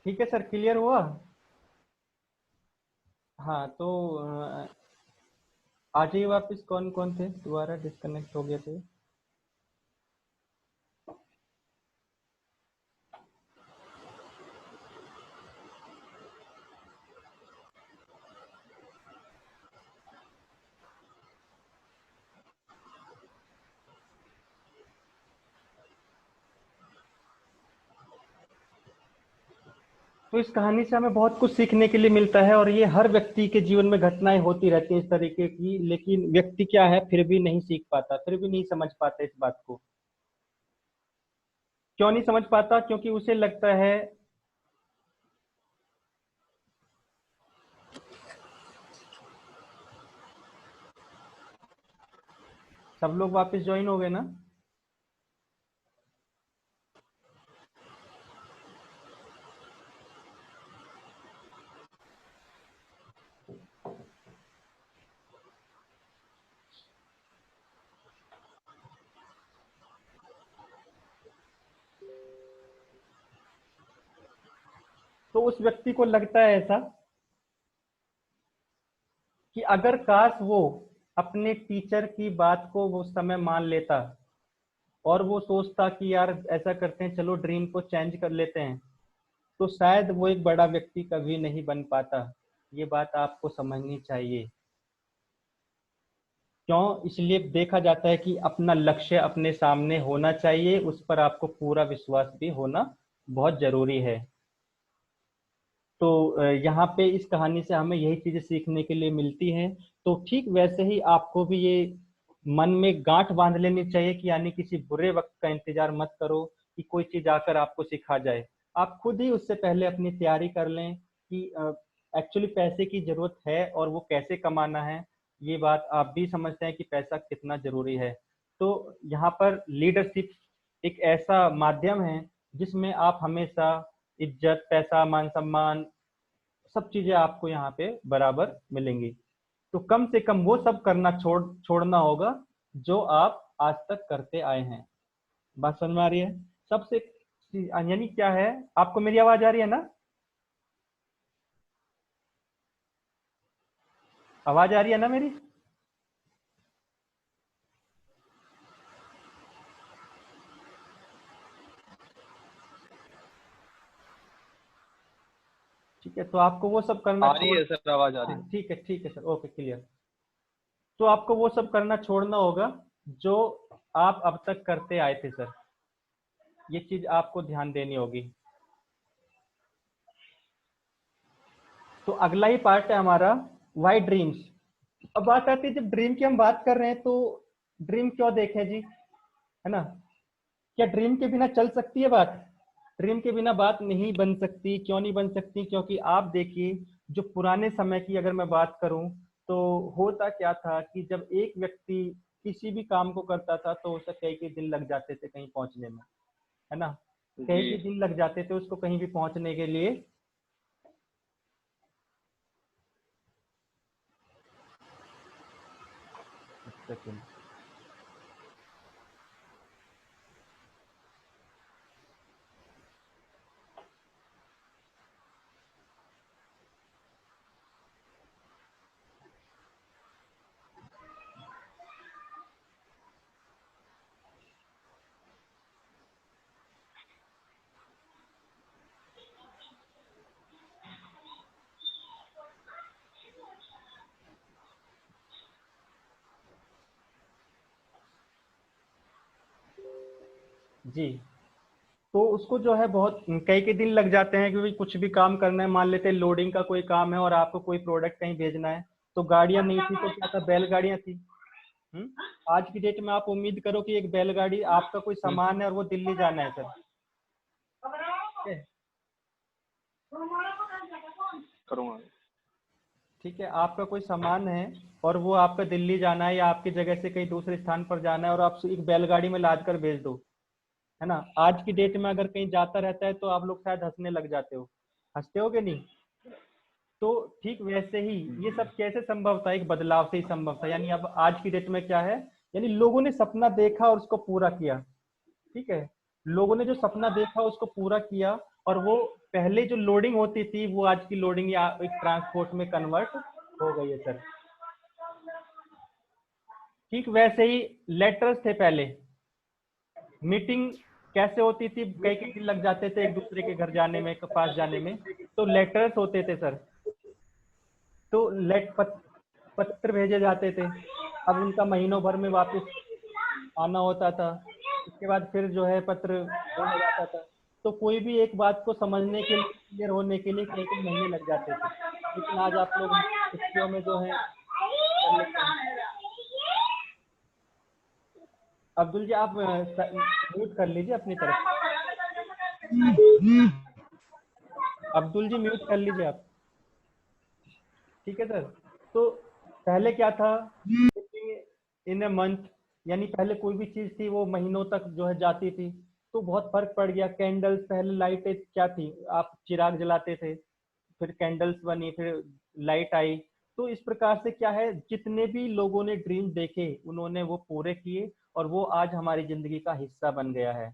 ठीक है sir, clear हुआ। हाँ तो आ जाइए वापस। कौन कौन थे, दोबारा डिस्कनेक्ट हो गए थे। तो इस कहानी से हमें बहुत कुछ सीखने के लिए मिलता है, और ये हर व्यक्ति के जीवन में घटनाएं होती रहती हैं इस तरीके की, लेकिन व्यक्ति क्या है, फिर भी नहीं सीख पाता, फिर भी नहीं समझ पाता इस बात को। क्यों नहीं समझ पाता? क्योंकि उसे लगता है। सब लोग वापस ज्वाइन हो गए ना? तो उस व्यक्ति को लगता है ऐसा कि अगर काश वो अपने टीचर की बात को वो उस समय मान लेता, और वो सोचता कि यार ऐसा करते हैं, चलो ड्रीम को चेंज कर लेते हैं, तो शायद वो एक बड़ा व्यक्ति कभी नहीं बन पाता। ये बात आपको समझनी चाहिए। क्यों? इसलिए देखा जाता है कि अपना लक्ष्य अपने सामने होना चाहिए, उस पर आपको पूरा विश्वास भी होना बहुत जरूरी है। तो यहाँ पे इस कहानी से हमें यही चीजें सीखने के लिए मिलती हैं। तो ठीक वैसे ही आपको भी ये मन में गांठ बांध लेनी चाहिए कि यानी किसी बुरे वक्त का इंतजार मत करो कि कोई चीज आकर आपको सिखा जाए। आप खुद ही उससे पहले अपनी तैयारी कर लें कि एक्चुअली पैसे की जरूरत है और वो कैसे कमाना है। ये बात आप भी समझते हैं कि पैसा कितना जरूरी है। तो यहाँ पर लीडरशिप एक ऐसा माध्यम है जिसमें आप हमेशा इज्जत, पैसा, मान सम्मान, सब चीजें आपको यहाँ पे बराबर मिलेंगी। तो कम से कम वो सब करना छोड़ना होगा जो आप आज तक करते आए हैं। बात समझ में आ रही है? सबसे यानी क्या है, आपको मेरी आवाज आ रही है ना? आवाज आ रही है ना मेरी? ठीक है, तो आपको वो सब करना आ रही छोड़। है सर, आवाज आ रही हाँ है। ठीक है सर, ओके क्लियर। तो आपको वो सब करना छोड़ना होगा जो आप अब तक करते आए थे सर। ये चीज आपको ध्यान देनी होगी। तो अगला ही पार्ट है हमारा, वाई ड्रीम्स। अब बात आती है, जब ड्रीम की हम बात कर रहे हैं तो ड्रीम क्यों देखें जी, है ना? क्या ड्रीम के बिना चल सकती है बात? ड्रीम के बिना बात नहीं बन सकती। क्यों नहीं बन सकती? क्योंकि आप देखिए, जो पुराने समय की अगर मैं बात करूं, तो होता क्या था कि जब एक व्यक्ति किसी भी काम को करता था तो उसे कई कई दिन लग जाते थे कहीं पहुंचने में, है ना? कई जी। कई दिन लग जाते थे उसको कहीं भी पहुंचने के लिए। एक सेकंड। जी। तो उसको जो है बहुत कई कई दिन लग जाते हैं, क्योंकि कुछ भी काम करना है, मान लेते हैं लोडिंग का कोई काम है और आपको कोई प्रोडक्ट कहीं भेजना है। तो गाड़ियां नहीं थी तो क्या था, बैलगाड़ियां थी। हम्म? आज की डेट में आप उम्मीद करो कि एक बैलगाड़ी, आपका कोई हम्म, सामान है और वो दिल्ली जाना है सर। ठीक है। करूँगा। ठीक है, आपका कोई सामान है और वो आपका दिल्ली जाना है या आपकी जगह से कहीं दूसरे स्थान पर जाना है, और आप एक बैलगाड़ी में लाद कर भेज दो, है ना? आज की डेट में अगर कहीं जाता रहता है तो आप लोग शायद हंसने लग जाते हो। हंसते हो कि नहीं? तो ठीक वैसे ही ये सब कैसे संभव था? एक बदलाव से ही संभव था। यानी अब आज की डेट में क्या है, यानी लोगों ने सपना देखा और उसको पूरा किया। ठीक है। लोगों ने जो सपना देखा उसको पूरा किया, और वो पहले जो लोडिंग होती थी वो आज की लोडिंग या एक ट्रांसपोर्ट में कन्वर्ट हो गई है सर। ठीक वैसे ही लेटर्स थे पहले, मीटिंग कैसे होती थी, कई कई दिन लग जाते थे एक दूसरे के घर जाने में, पास जाने में, तो लेटर्स होते थे सर। तो पत्र भेजे जाते थे, अब उनका महीनों भर में वापस आना होता था। उसके बाद फिर जो है पत्र भेजा जाता था। तो कोई भी एक बात को समझने के लिए, क्लियर होने के लिए कई कई महीने लग जाते थे, लेकिन आज आप लोग चुटकियों में जो है कर लेते हैं। अब्दुल जी आप म्यूट कर लीजिए अपनी तरफ से। अब्दुल जी म्यूट कर लीजिए आप। ठीक है सर। तो पहले क्या था, इन ए मंथ, यानी पहले कोई भी चीज थी वो महीनों तक जो है जाती थी। तो बहुत फर्क पड़ गया। कैंडल्स, पहले लाइटें क्या थी, आप चिराग जलाते थे, फिर कैंडल्स बनी, फिर लाइट आई। तो इस प्रकार से क्या है, जितने भी लोगों ने ड्रीम देखे उन्होंने वो पूरे किए, और वो आज हमारी जिंदगी का हिस्सा बन गया है।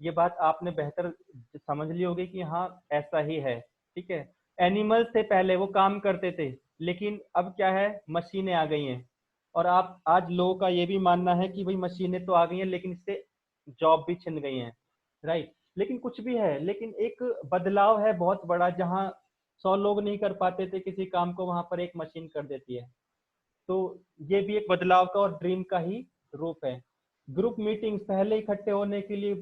ये बात आपने बेहतर समझ ली होगी कि हाँ ऐसा ही है। ठीक है। एनिमल्स थे पहले, वो काम करते थे, लेकिन अब क्या है, मशीनें आ गई हैं। और आप आज लोगों का ये भी मानना है कि भाई मशीनें तो आ गई हैं लेकिन इससे जॉब भी छिन गई हैं, राइट। लेकिन कुछ भी है, लेकिन एक बदलाव है बहुत बड़ा, जहाँ 100 लोग नहीं कर पाते थे किसी काम को, वहां पर एक मशीन कर देती है। तो ये भी एक बदलाव का और ड्रीम का ही रूप है। ग्रुप मीटिंग्स, पहले इकट्ठे होने के लिए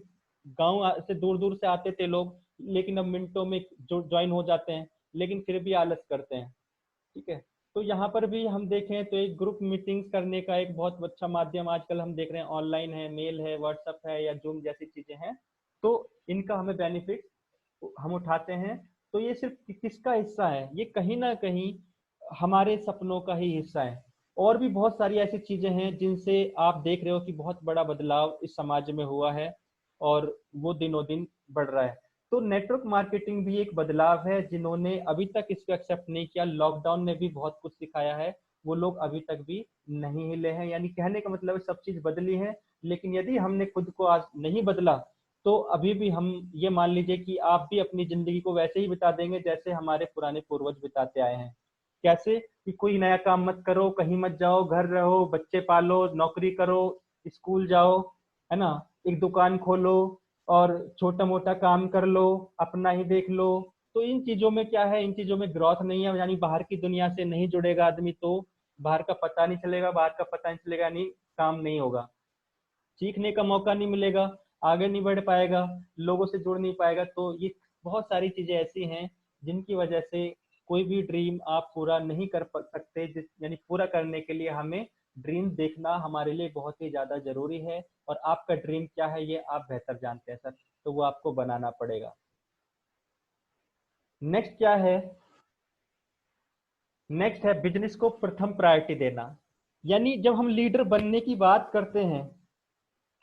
गांव से दूर दूर से आते थे लोग, लेकिन अब मिनटों में जो ज्वाइन हो जाते हैं, लेकिन फिर भी आलस करते हैं। ठीक है। तो यहाँ पर भी हम देखें तो एक ग्रुप मीटिंग्स करने का एक बहुत अच्छा माध्यम आजकल हम देख रहे हैं, ऑनलाइन है, मेल है, व्हाट्सएप है, या जूम जैसी चीजें हैं। तो इनका हमें बेनिफिट हम उठाते हैं। तो ये सिर्फ किसका हिस्सा है, ये कहीं ना कहीं हमारे सपनों का ही हिस्सा है। और भी बहुत सारी ऐसी चीजें हैं जिनसे आप देख रहे हो कि बहुत बड़ा बदलाव इस समाज में हुआ है, और वो दिनों दिन बढ़ रहा है। तो नेटवर्क मार्केटिंग भी एक बदलाव है, जिन्होंने अभी तक इसको एक्सेप्ट नहीं किया, लॉकडाउन ने भी बहुत कुछ सिखाया है, वो लोग अभी तक भी नहीं हिले हैं। यानी कहने का मतलब है सब चीज बदली है, लेकिन यदि हमने खुद को आज नहीं बदला, तो अभी भी हम ये मान लीजिए कि आप भी अपनी जिंदगी को वैसे ही बिता देंगे जैसे हमारे पुराने पूर्वज बिताते आए हैं। कैसे कि कोई नया काम मत करो, कहीं मत जाओ, घर रहो, बच्चे पालो, नौकरी करो, स्कूल जाओ, है ना, एक दुकान खोलो, और छोटा मोटा काम कर लो, अपना ही देख लो। तो इन चीजों में क्या है, इन चीजों में ग्रोथ नहीं है, यानी बाहर की दुनिया से नहीं जुड़ेगा आदमी तो बाहर का पता नहीं चलेगा, बाहर का पता नहीं चलेगा यानी काम नहीं होगा, सीखने का मौका नहीं मिलेगा, आगे नहीं बढ़ पाएगा, लोगों से जुड़ नहीं पाएगा। तो ये बहुत सारी चीजें ऐसी हैं जिनकी वजह से कोई भी ड्रीम आप पूरा नहीं कर सकते, यानी पूरा करने के लिए हमें ड्रीम देखना हमारे लिए बहुत ही ज्यादा जरूरी है। और आपका ड्रीम क्या है ये आप बेहतर जानते हैं सर, तो वो आपको बनाना पड़ेगा। नेक्स्ट क्या है, नेक्स्ट है बिजनेस को प्रथम प्रायोरिटी देना। यानी जब हम लीडर बनने की बात करते हैं,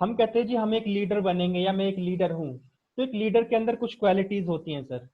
हम कहते हैं जी हम एक लीडर बनेंगे या मैं एक लीडर हूँ, तो एक लीडर के अंदर कुछ क्वालिटीज होती हैं सर।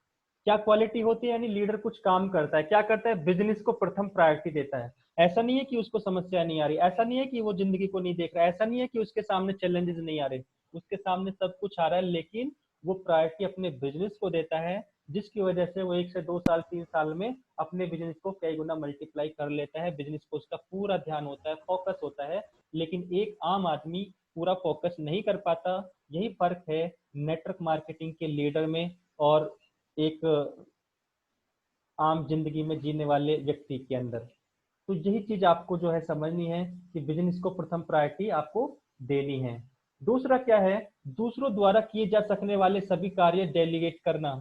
क्या क्वालिटी होती है, यानी लीडर कुछ काम करता है, क्या करता है, बिजनेस को प्रथम प्रायोरिटी देता है। ऐसा नहीं है कि उसको समस्या नहीं आ रही, ऐसा नहीं है कि वो जिंदगी को नहीं देख रहा है, ऐसा नहीं है कि उसके सामने चैलेंजेस नहीं आ रहे, उसके सामने सब कुछ आ रहा है, लेकिन वो प्रायोरिटी अपने बिजनेस को देता है, जिसकी वजह से वो 1 से 2 साल 3 साल में अपने बिजनेस को कई गुना मल्टीप्लाई कर लेता है। बिजनेस को उसका पूरा ध्यान होता है, फोकस होता है। लेकिन एक आम आदमी पूरा फोकस नहीं कर पाता। यही फर्क है नेटवर्क मार्केटिंग के लीडर में और एक आम जिंदगी में जीने वाले व्यक्ति के अंदर। तो यही चीज आपको जो है समझनी है कि बिजनेस को प्रथम प्रायोरिटी आपको देनी है। दूसरा क्या है, दूसरों द्वारा किए जा सकने वाले सभी कार्य डेलीगेट करना।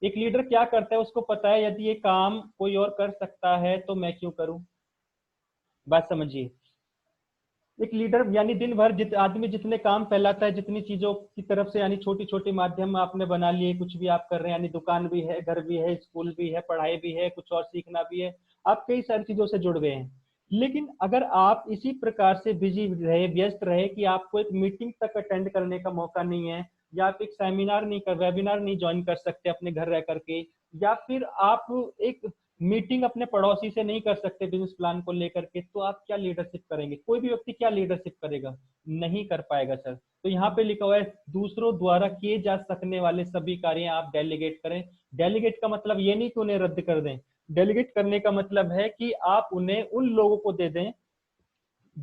एक लीडर क्या करता है, उसको पता है यदि ये काम कोई और कर सकता है तो मैं क्यों करूं। बात समझिए। एक लीडर यानी दिन भर आदमी जितने काम फैलाता है, जितनी चीजों की तरफ से, यानी छोटी छोटी माध्यम आपने बना लिए, कुछ भी आप कर रहे हैं, यानी दुकान भी है, घर भी है, स्कूल भी है, पढ़ाई भी है, कुछ और सीखना भी है, आप कई सारी चीजों से जुड़ गए हैं। लेकिन अगर आप इसी प्रकार से बिजी रहे, व्यस्त रहे कि आपको एक मीटिंग तक अटेंड करने का मौका नहीं है, या आप एक सेमिनार नहीं कर, वेबिनार नहीं ज्वाइन कर सकते अपने घर रह करके, या फिर आप एक मीटिंग अपने पड़ोसी से नहीं कर सकते बिजनेस प्लान को लेकर के, तो आप क्या लीडरशिप करेंगे? कोई भी व्यक्ति क्या लीडरशिप करेगा? नहीं कर पाएगा सर। तो यहाँ पे लिखा हुआ है दूसरों द्वारा किए जा सकने वाले सभी कार्य आप डेलीगेट करें। डेलीगेट का मतलब ये नहीं कि उन्हें रद्द कर दें, डेलीगेट करने का मतलब है कि आप उन्हें उन लोगों को दे दें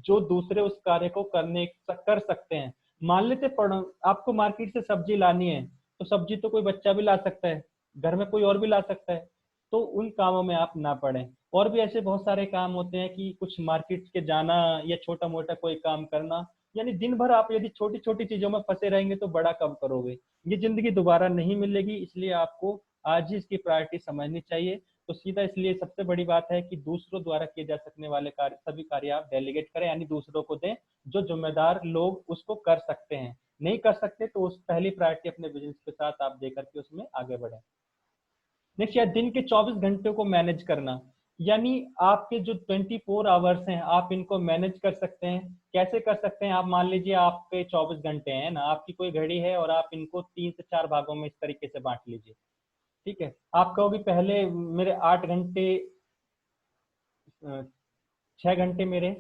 जो दूसरे उस कार्य को कर सकते हैं। मान लेते आपको मार्केट से सब्जी लानी है, तो सब्जी तो कोई बच्चा भी ला सकता है, घर में कोई और भी ला सकता है, तो उन कामों में आप ना पड़े। और भी ऐसे बहुत सारे काम होते हैं कि कुछ मार्केट के जाना या छोटा मोटा कोई काम करना, यानी दिन भर आप यदि छोटी छोटी चीजों में फंसे रहेंगे तो बड़ा कब करोगे। ये जिंदगी दोबारा नहीं मिलेगी, इसलिए आपको आज ही इसकी प्रायोरिटी समझनी चाहिए। तो सीधा इसलिए सबसे बड़ी बात है कि दूसरों द्वारा किए जा सकने वाले कार्य, सभी कार्य आप डेलीगेट करें, यानी दूसरों को दें, जो जिम्मेदार लोग उसको कर सकते हैं। नहीं कर सकते तो उस पहली प्रायोरिटी अपने बिजनेस के साथ आप दे करके उसमें आगे बढ़े। नेक्स्ट है दिन के 24 घंटे को मैनेज करना, यानी आपके जो 24 आवर्स हैं आप इनको मैनेज कर सकते हैं। कैसे कर सकते हैं? आप मान लीजिए आपके 24 घंटे हैं ना, आपकी कोई घड़ी है और आप इनको 3 से 4 भागों में इस तरीके से बांट लीजिए। ठीक है, आप कहोगे पहले मेरे 8 घंटे, 6 घंटे मेरे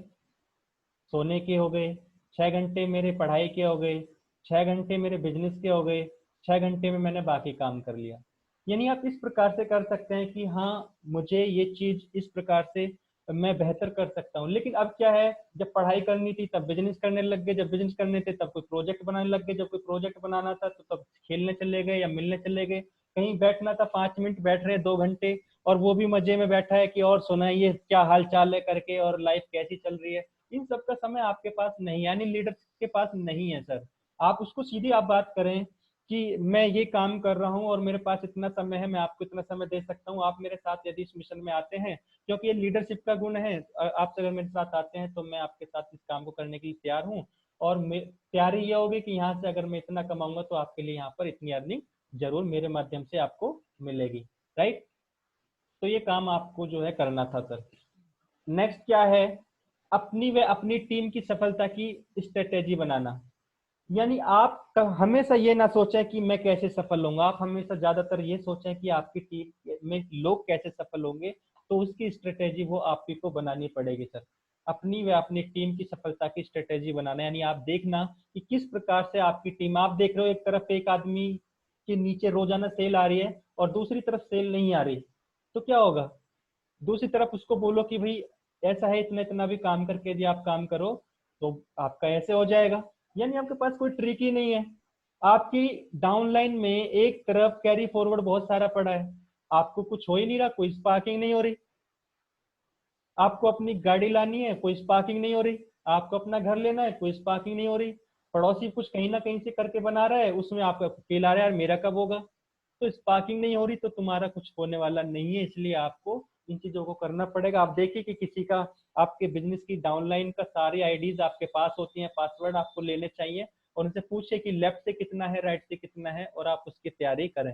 सोने के हो गए, 6 घंटे मेरे पढ़ाई के हो गए, 6 घंटे मेरे बिजनेस के हो गए, 6 घंटे में मैंने बाकी काम कर लिया। यानी आप इस प्रकार से कर सकते हैं कि हाँ मुझे ये चीज इस प्रकार से मैं बेहतर कर सकता हूँ। लेकिन अब क्या है, जब पढ़ाई करनी थी तब बिजनेस करने लग गए, जब बिजनेस करने थे तब कोई प्रोजेक्ट बनाने लग गए, जब कोई प्रोजेक्ट बनाना था तो तब खेलने चले गए या मिलने चले गए, कहीं बैठना था 5 मिनट बैठ रहे 2 घंटे, और वो भी मजे में बैठा है कि और सुनाइए क्या हाल चाल है करके और लाइफ कैसी चल रही है। इन सब का समय आपके पास नहीं, यानी लीडरशिप के पास नहीं है सर। आप उसको सीधी आप बात करें कि मैं ये काम कर रहा हूँ और मेरे पास इतना समय है, मैं आपको इतना समय दे सकता हूँ, आप मेरे साथ यदि इस मिशन में आते हैं, क्योंकि ये लीडरशिप का गुण है, आप अगर मेरे साथ आते हैं तो मैं आपके साथ इस काम को करने के लिए तैयार हूँ। और तैयारी ये होगी कि यहाँ से अगर मैं इतना कमाऊंगा तो आपके लिए यहाँ पर इतनी अर्निंग जरूर मेरे माध्यम से आपको मिलेगी। राइट, तो ये काम आपको जो है करना था सर। नेक्स्ट क्या है, अपनी व अपनी टीम की सफलता की स्ट्रेटेजी बनाना। यानी आप हमेशा ये ना सोचें कि मैं कैसे सफल होऊंगा, आप हमेशा ज्यादातर ये सोचें कि आपकी टीम में लोग कैसे सफल होंगे, तो उसकी स्ट्रेटेजी वो आप ही को बनानी पड़ेगी सर। अपनी व अपनी टीम की सफलता की स्ट्रेटेजी बनाना, यानी आप देखना कि किस प्रकार से आपकी टीम, आप देख रहे हो एक तरफ एक आदमी के नीचे रोजाना सेल आ रही है और दूसरी तरफ सेल नहीं आ रही, तो क्या होगा? दूसरी तरफ उसको बोलो कि भाई ऐसा है, इतना इतना भी काम करके यदि आप काम करो तो आपका ऐसे हो जाएगा। यानी आपके पास कोई ट्रिक ही नहीं है। आपकी डाउनलाइन में एक तरफ कैरी फॉरवर्ड बहुत सारा पड़ा है, आपको कुछ हो ही नहीं रहा, कोई स्पार्किंग नहीं हो रही। आपको अपनी गाड़ी लानी है, कोई स्पार्किंग नहीं हो रही। आपको अपना घर लेना है, कोई स्पार्किंग नहीं हो रही। पड़ोसी कुछ कहीं ना कहीं से करके बना रहा है, उसमें आपका फील आ रहा है यार मेरा कब होगा। तो स्पार्किंग नहीं हो रही तो तुम्हारा कुछ होने वाला नहीं है, इसलिए आपको इन चीजों को करना पड़ेगा। आप देखिए कि किसी का, आपके बिजनेस की डाउनलाइन का सारी आईडीज आपके पास होती हैं, पासवर्ड आपको लेने चाहिए और उनसे पूछे कि लेफ्ट से कितना है, राइट से कितना है, और आप उसकी तैयारी करें।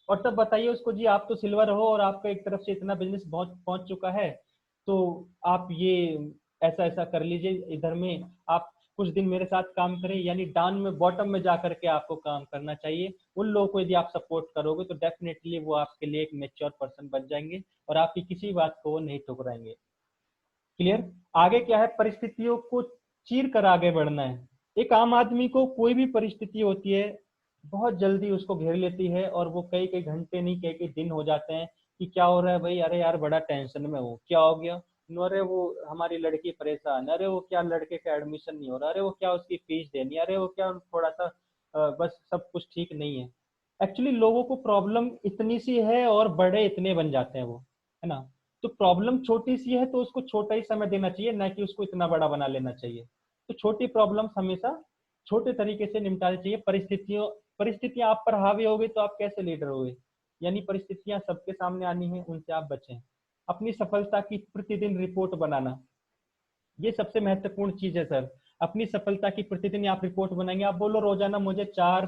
और तब बताइए उसको जी आप तो सिल्वर हो और आपका एक तरफ से इतना बिजनेस पहुंच चुका है, तो आप ये ऐसा ऐसा कर लीजिए, इधर में आप कुछ दिन मेरे साथ काम करें। यानी डाउन में, बॉटम में जा करके आपको काम करना चाहिए। उन लोगों को यदि आप सपोर्ट करोगे तो डेफिनेटली वो आपके लिए एक मेच्योर पर्सन बन जाएंगे और आपकी किसी बात को वो नहीं ठुकराएंगे। क्लियर? आगे क्या है, परिस्थितियों को चीर कर आगे बढ़ना है। एक आम आदमी को कोई भी परिस्थिति होती है बहुत जल्दी उसको घेर लेती है और वो कई कई घंटे नहीं कई कई दिन हो जाते हैं कि क्या हो रहा है भाई, अरे यार बड़ा टेंशन में हूँ, क्या हो गया? अरे वो हमारी लड़की परेशान, अरे वो क्या लड़के का एडमिशन नहीं हो रहा, अरे वो क्या उसकी फीस देनी, अरे वो क्या थोड़ा सा बस सब कुछ ठीक नहीं है। एक्चुअली लोगों को प्रॉब्लम इतनी सी है और बड़े इतने बन जाते हैं वो, है ना? तो प्रॉब्लम छोटी सी है तो उसको छोटा ही समय देना चाहिए, ना कि उसको इतना बड़ा बना लेना चाहिए। तो छोटी प्रॉब्लम्स हमेशा छोटे तरीके से निपटानी चाहिए। परिस्थितियां आप पर हावी हो गई तो आप कैसे लीडर होगे? यानी परिस्थितियां सबके सामने आनी है, उनसे आप बचें। अपनी सफलता की प्रतिदिन रिपोर्ट बनाना, ये सबसे महत्वपूर्ण चीज है सर। अपनी सफलता की प्रतिदिन आप रिपोर्ट बनाएंगे, आप बोलो रोजाना मुझे 4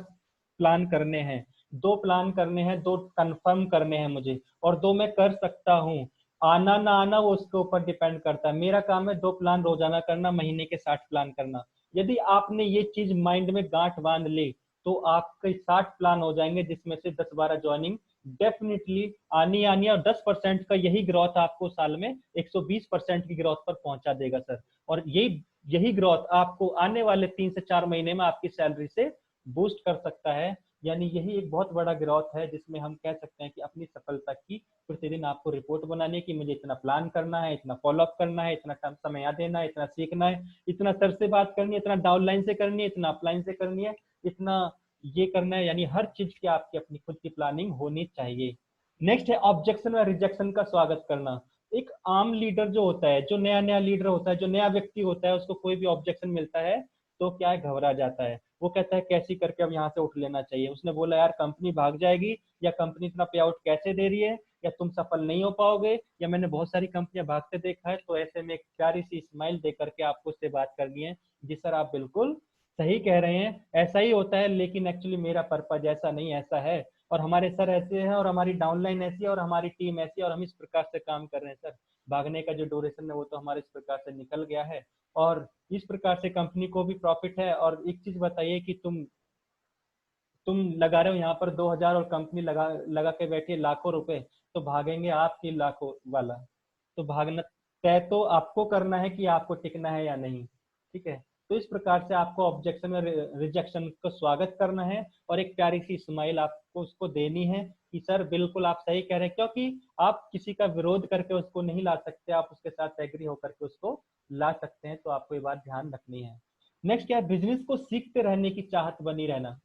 प्लान करने हैं, 2 प्लान करने हैं, 2 कंफर्म करने हैं मुझे, और 2 मैं कर सकता हूँ। आना ना आना वो उसके ऊपर डिपेंड करता है। मेरा काम है 2 प्लान रोजाना करना, महीने के 60 प्लान करना। यदि आपने ये चीज माइंड में गांठ बांध ली तो आपके 60 प्लान हो जाएंगे, जिसमें से 10-12 ज्वाइनिंग डेफिनेटली आनी आनी है, और 10% का यही ग्रोथ आपको साल में 120% की ग्रोथ पर पहुंचा देगा सर। और यही ग्रोथ आपको आने वाले 3 से 4 महीने में आपकी सैलरी से बूस्ट कर सकता है। यानी यही एक बहुत बड़ा ग्रोथ है, जिसमें हम कह सकते हैं कि अपनी सफलता की प्रतिदिन आपको रिपोर्ट बनानी है कि मुझे इतना प्लान करना है, इतना फॉलोअप करना है, इतना समय देना है, इतना सीखना है, इतना सर से बात करनी है, इतना डाउनलाइन से करनी है, इतना अपलाइन से करनी है, इतना ये करना है। यानी हर चीज की आपकी अपनी खुद की प्लानिंग होनी चाहिए। नेक्स्ट है ऑब्जेक्शन और रिजेक्शन का स्वागत करना। एक आम लीडर जो होता है, जो नया नया लीडर होता है, जो नया व्यक्ति होता है, उसको कोई भी ऑब्जेक्शन मिलता है तो क्या है, घबरा जाता है। वो कहता है कैसी करके अब यहाँ से उठ लेना चाहिए। उसने बोला यार कंपनी भाग जाएगी, या कंपनी इतना पे आउट कैसे दे रही है, या तुम सफल नहीं हो पाओगे, या मैंने बहुत सारी कंपनियां भागते देखा है। तो ऐसे में एक प्यारी सी स्माइल दे करके आपको उससे बात करनी है, जी सर आप बिल्कुल सही कह रहे हैं, ऐसा ही होता है, लेकिन एक्चुअली मेरा पर्पज ऐसा नहीं, ऐसा है, और हमारे सर ऐसे हैं, और हमारी डाउनलाइन ऐसी है, और हमारी टीम ऐसी है, और हम इस प्रकार से काम कर रहे हैं सर। भागने का जो ड्यूरेशन है वो तो हमारे इस प्रकार से निकल गया है, और इस प्रकार से कंपनी को भी प्रॉफिट है। और एक चीज बताइए कि तुम लगा रहे हो यहाँ पर 2,000, और कंपनी लगा लगा के बैठी है लाखों रुपए, तो भागेंगे आपकी लाखों वाला। तो भागना तय तो आपको करना है कि आपको टिकना है या नहीं, ठीक है। तो इस प्रकार से आपको ऑब्जेक्शन और रिजेक्शन का स्वागत करना है, और एक प्यारी सी स्माइल आपको उसको देनी है कि सर बिल्कुल आप सही कह रहे हैं, क्योंकि आप किसी का विरोध करके उसको नहीं ला सकते, आप उसके साथ एग्री होकर के उसको ला सकते हैं। तो आपको ये बात ध्यान रखनी है। नेक्स्ट क्या है, बिजनेस को सीखते रहने की चाहत बनी रहना।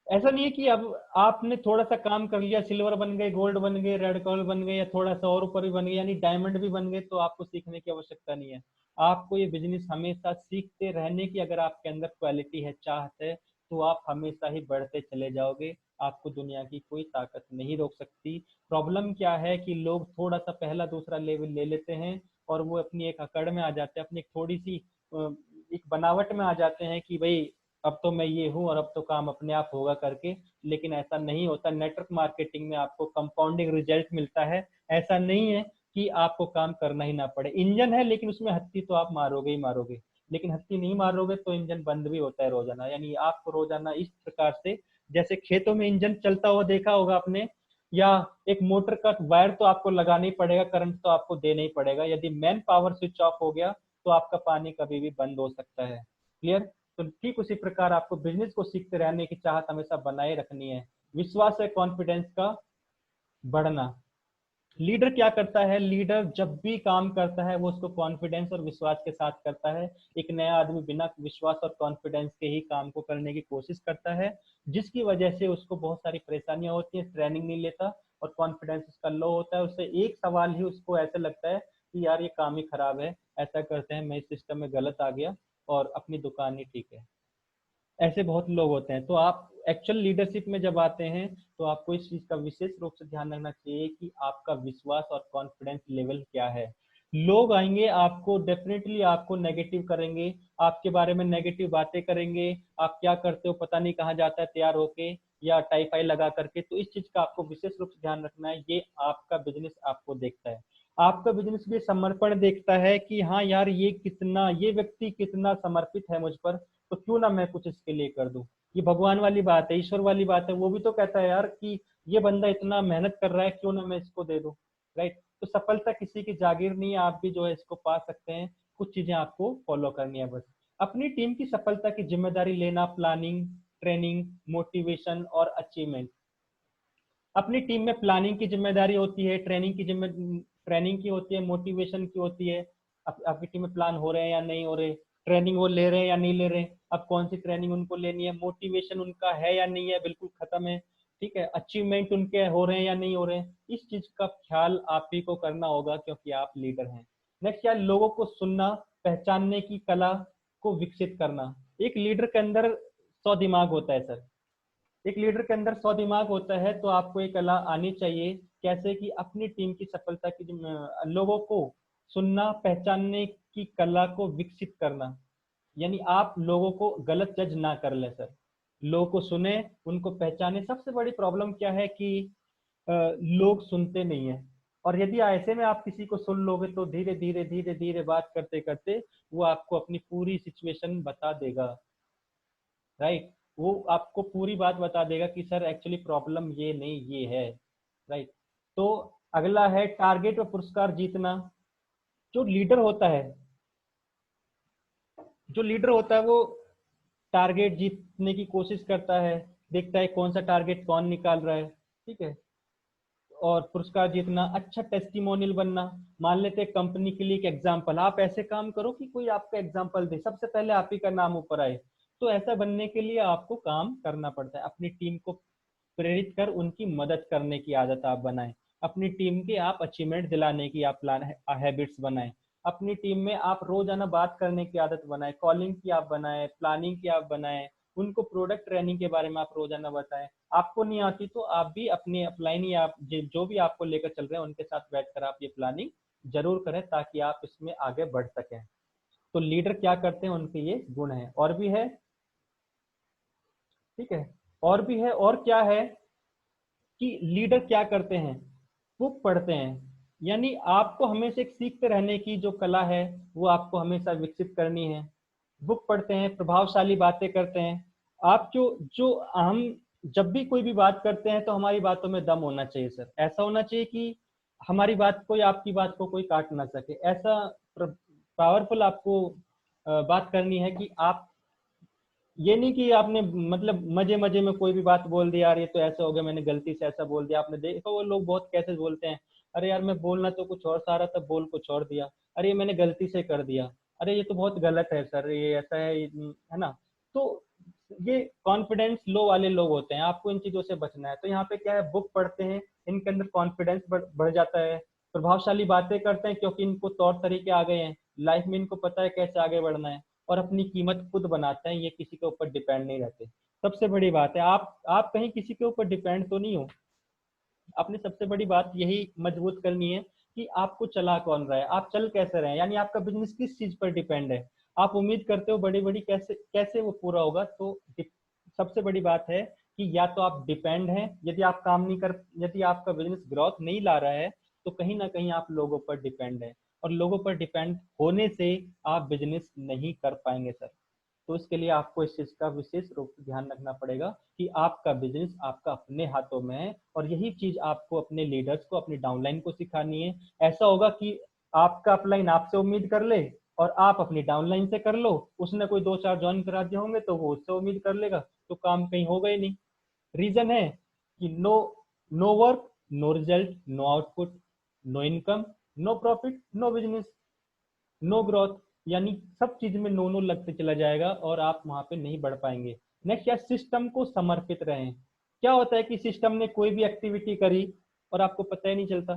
ऐसा नहीं है कि अब आपने थोड़ा सा काम कर लिया, सिल्वर बन गए, गोल्ड बन गए, रेड कॉल बन गए, या थोड़ा सा और ऊपर भी बन गए, यानी डायमंड भी बन गए, तो आपको सीखने की आवश्यकता नहीं है। आपको ये बिजनेस हमेशा सीखते रहने की अगर आपके अंदर क्वालिटी है, चाहत है, तो आप हमेशा ही बढ़ते चले जाओगे। आपको दुनिया की कोई ताकत नहीं रोक सकती। प्रॉब्लम क्या है कि लोग थोड़ा सा पहला दूसरा लेवल ले लेते हैं, और वो अपनी एक अकड़ में आ जाते हैं, अपनी एक थोड़ी सी एक बनावट में आ जाते हैं कि भाई अब तो मैं ये हूँ, और अब तो काम अपने आप होगा करके। लेकिन ऐसा नहीं होता। नेटवर्क मार्केटिंग में आपको कंपाउंडिंग रिजल्ट मिलता है। ऐसा नहीं है कि आपको काम करना ही ना पड़े। इंजन है, लेकिन उसमें हत्ती तो आप मारोगे ही मारोगे, लेकिन हत्ती नहीं मारोगे तो इंजन बंद भी होता है रोजाना। यानी आपको रोजाना इस प्रकार से, जैसे खेतों में इंजन चलता हुआ देखा होगा आपने, या एक मोटर का वायर तो आपको लगाना ही पड़ेगा, करंट तो आपको देना ही पड़ेगा। यदि मैन पावर स्विच ऑफ हो गया तो आपका पानी कभी भी बंद हो सकता है। क्लियर। तो ठीक उसी प्रकार आपको बिजनेस को सीखते रहने की चाहत हमेशा बनाए रखनी है। विश्वास है कॉन्फिडेंस का बढ़ना। लीडर क्या करता है, लीडर जब भी काम करता है वो उसको कॉन्फिडेंस और विश्वास के साथ करता है। एक नया आदमी बिना विश्वास और कॉन्फिडेंस के ही काम को करने की कोशिश करता है, जिसकी वजह से उसको बहुत सारी परेशानियां होती हैं, ट्रेनिंग नहीं लेता, और कॉन्फिडेंस उसका लो होता है। उससे एक सवाल ही उसको ऐसे लगता है कि यार ये काम ही खराब है, ऐसा करते हैं, मैं इस सिस्टम में गलत आ गया, और अपनी दुकान ही ठीक है। ऐसे बहुत लोग होते हैं। तो आप एक्चुअल लीडरशिप में जब आते हैं, तो आपको इस चीज का विशेष रूप से ध्यान रखना चाहिए कि आपका विश्वास और कॉन्फिडेंस लेवल क्या है। लोग आएंगे आपको डेफिनेटली आपको नेगेटिव करेंगे, आपके बारे में नेगेटिव बातें करेंगे, आप क्या करते हो पता नहीं कहाँ जाता है तैयार होके, या टाई फाई लगा करके। तो इस चीज का आपको विशेष रूप से ध्यान रखना है। ये आपका बिजनेस आपको देखता है, आपका बिजनेस भी समर्पण देखता है कि हाँ यार ये व्यक्ति कितना समर्पित है मुझ पर, तो क्यों ना मैं कुछ इसके लिए कर दूं। ये भगवान वाली बात है, ईश्वर वाली बात है। वो भी तो कहता है यार कि ये बंदा इतना मेहनत कर रहा है, क्यों ना मैं इसको दे दूं। राइट। तो सफलता किसी की जागीर नहीं है, आप भी जो है इसको पा सकते हैं। कुछ चीजें आपको फॉलो करनी है बस। अपनी टीम की सफलता की जिम्मेदारी लेना, प्लानिंग, ट्रेनिंग, मोटिवेशन और अचीवमेंट। अपनी टीम में प्लानिंग की जिम्मेदारी होती है, ट्रेनिंग की होती है, मोटिवेशन की होती है। आपकी टीम में प्लान हो रहे हैं या नहीं हो रहे, ट्रेनिंग वो ले रहे हैं या नहीं ले रहे, अब कौन सी ट्रेनिंग उनको लेनी है, मोटिवेशन उनका है या नहीं है, बिल्कुल खत्म है, ठीक है, अचीवमेंट उनके हो रहे हैं या नहीं हो रहे हैं। इस चीज का ख्याल आप ही को करना होगा, क्योंकि आप लीडर हैं। नेक्स्ट क्या, लोगों को सुनना, पहचानने की कला को विकसित करना। एक लीडर के अंदर 100 दिमाग होता है सर। एक लीडर के अंदर 100 दिमाग होता है, तो आपको एक कला आनी चाहिए। कैसे कि अपनी टीम की सफलता की लोगों को सुनना, पहचानने की कला को विकसित करना। यानी आप लोगों को गलत जज ना कर ले सर, लोगों को सुने, उनको पहचाने। सबसे बड़ी प्रॉब्लम क्या है कि लोग सुनते नहीं है। और यदि ऐसे में आप किसी को सुन लोगे तो धीरे धीरे धीरे धीरे बात करते करते वो आपको अपनी पूरी सिचुएशन बता देगा। राइट। वो आपको पूरी बात बता देगा कि सर एक्चुअली प्रॉब्लम ये नहीं ये है, राइट। तो अगला है टारगेट और पुरस्कार जीतना। जो लीडर होता है, जो लीडर होता है वो टारगेट जीतने की कोशिश करता है, देखता है कौन सा टारगेट कौन निकाल रहा है, ठीक है। और पुरस्कार जीतना, अच्छा टेस्टिमोनियल बनना। मान लेते हैं कंपनी के लिए एक एग्जाम्पल, आप ऐसे काम करो कि कोई आपका एग्जाम्पल दे, सबसे पहले आप ही का नाम ऊपर आए। तो ऐसा बनने के लिए आपको काम करना पड़ता है, अपनी टीम को प्रेरित कर उनकी मदद करने की आदत आप बनाएं, अपनी टीम के आप अचीवमेंट दिलाने की आप प्लान हैबिट्स बनाएं, अपनी टीम में आप रोजाना बात करने की आदत बनाएं, कॉलिंग की आप बनाएं, प्लानिंग की आप बनाएं, उनको प्रोडक्ट ट्रेनिंग के बारे में आप रोजाना बताएं। आपको नहीं आती तो आप भी अपनी अपलाइन या आप जो भी आपको लेकर चल रहे हैं उनके साथ बैठकर आप ये प्लानिंग जरूर करें ताकि आप इसमें आगे बढ़ सकें। तो लीडर क्या करते हैं, उनके ये गुण हैं। और भी है, ठीक है, और भी है। और क्या है कि लीडर क्या करते हैं, बुक पढ़ते हैं। यानी आपको हमेशा एक सीखते रहने की जो कला है वो आपको हमेशा विकसित करनी है। बुक पढ़ते हैं, प्रभावशाली बातें करते हैं। आप जो जो हम जब भी कोई भी बात करते हैं तो हमारी बातों में दम होना चाहिए सर, ऐसा होना चाहिए कि हमारी बात को या आपकी बात को कोई काट ना सके, ऐसा पावरफुल आपको बात करनी है कि आप ये नहीं कि आपने मतलब मजे मजे में कोई भी बात बोल दिया, यार ये तो ऐसा हो गया, मैंने गलती से ऐसा बोल दिया। आपने देखा वो लोग बहुत कैसे बोलते हैं, अरे यार मैं बोलना तो कुछ और सा रहा था, बोल कुछ और दिया, अरे ये मैंने गलती से कर दिया, अरे ये तो बहुत गलत है सर, ये ऐसा है, है ना। तो ये कॉन्फिडेंस लो वाले लोग होते हैं, आपको इन चीजों से बचना है। तो यहाँ पे क्या है, बुक पढ़ते हैं, इनके अंदर कॉन्फिडेंस बढ़ जाता है। प्रभावशाली बातें करते हैं क्योंकि इनको तौर तरीके आ गए हैं, लाइफ में इनको पता है कैसे आगे बढ़ना है। और अपनी कीमत खुद बनाते हैं, ये किसी के ऊपर डिपेंड नहीं रहते। सबसे बड़ी बात है, आप कहीं किसी के ऊपर डिपेंड तो नहीं हो। अपनी सबसे बड़ी बात यही मजबूत करनी है कि आपको चला कौन रहा है, आप चल कैसे रहे हैं, यानी आपका बिजनेस किस चीज पर डिपेंड है। आप उम्मीद करते हो बड़ी बड़ी, कैसे कैसे वो पूरा होगा। तो सबसे बड़ी बात है कि या तो आप डिपेंड हैं, यदि आप काम नहीं कर, यदि आपका बिजनेस ग्रोथ नहीं ला रहा है तो कहीं ना कहीं आप लोगों पर डिपेंड है। और लोगों पर डिपेंड होने से आप बिजनेस नहीं कर पाएंगे सर। तो इसके लिए आपको इस चीज का विशेष रूप से ध्यान रखना पड़ेगा कि आपका बिजनेस आपका अपने हाथों में है, और यही चीज आपको अपने लीडर्स को, अपनी डाउनलाइन को सिखानी है। ऐसा होगा कि आपका अपलाइन आपसे उम्मीद कर ले और आप अपनी डाउनलाइन से कर लो, उसने कोई दो चार ज्वाइन करा दिए होंगे तो वो उससे उम्मीद कर लेगा, तो काम कहीं होगा ही नहीं। रीजन है कि no, no work no result no output, no income no profit no business no growth. यानी सब चीज में नो नो लगते चला जाएगा और आप वहां पे नहीं बढ़ पाएंगे। नेक्स्ट, या सिस्टम को समर्पित रहें। क्या होता है कि सिस्टम ने कोई भी एक्टिविटी करी और आपको पता ही नहीं चलता